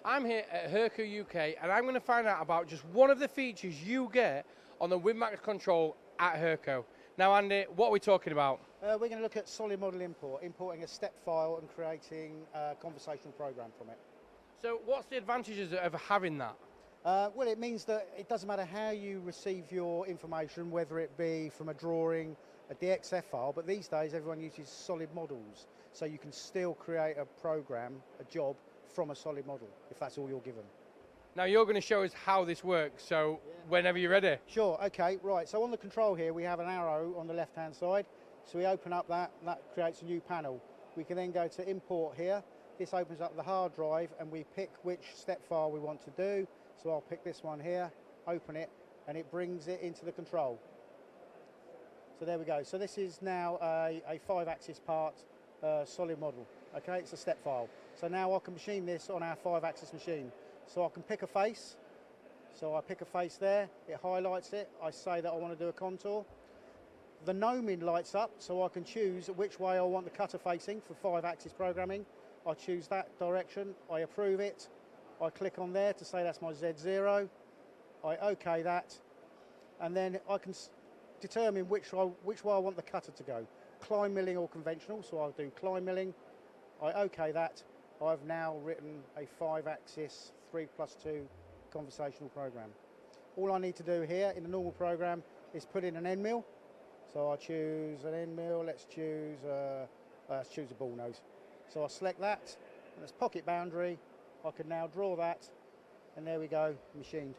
I'm here at Hurco UK and I'm going to find out about just one of the features you get on the WinMax control at Hurco. Now Andy, what are we talking about? We're going to look at solid model importing a step file and creating a conversational program from it. So what's the advantages of having that? Well, it means that it doesn't matter how you receive your information, whether it be from a drawing, a DXF file, but these days everyone uses solid models, so you can still create a program, a job, from a solid model, if that's all you're given. Now you're going to show us how this works, so whenever you're ready. Sure, okay, right, so on the control here we have an arrow on the left-hand side, so we open up that creates a new panel. We can then go to import here. This opens up the hard drive and we pick which step file we want to do. So I'll pick this one here, open it, and it brings it into the control. So there we go. So this is now a 5-axis part solid model. Okay, it's a step file. So now I can machine this on our 5-axis machine. So I can pick a face. So I pick a face there, it highlights it. I say that I want to do a contour. The gnoming lights up, so I can choose which way I want the cutter facing for 5-axis programming. I choose that direction, I approve it. I click on there to say that's my Z0. I OK that, and then I can determine which way I want the cutter to go. Climb milling or conventional, so I'll do climb milling. I OK that. I've now written a 5-axis 3+2 conversational program. All I need to do here in the normal program is put in an end mill. So I choose an end mill, let's choose a ball nose. So I select that, and it's pocket boundary. I can now draw that, and there we go, machined.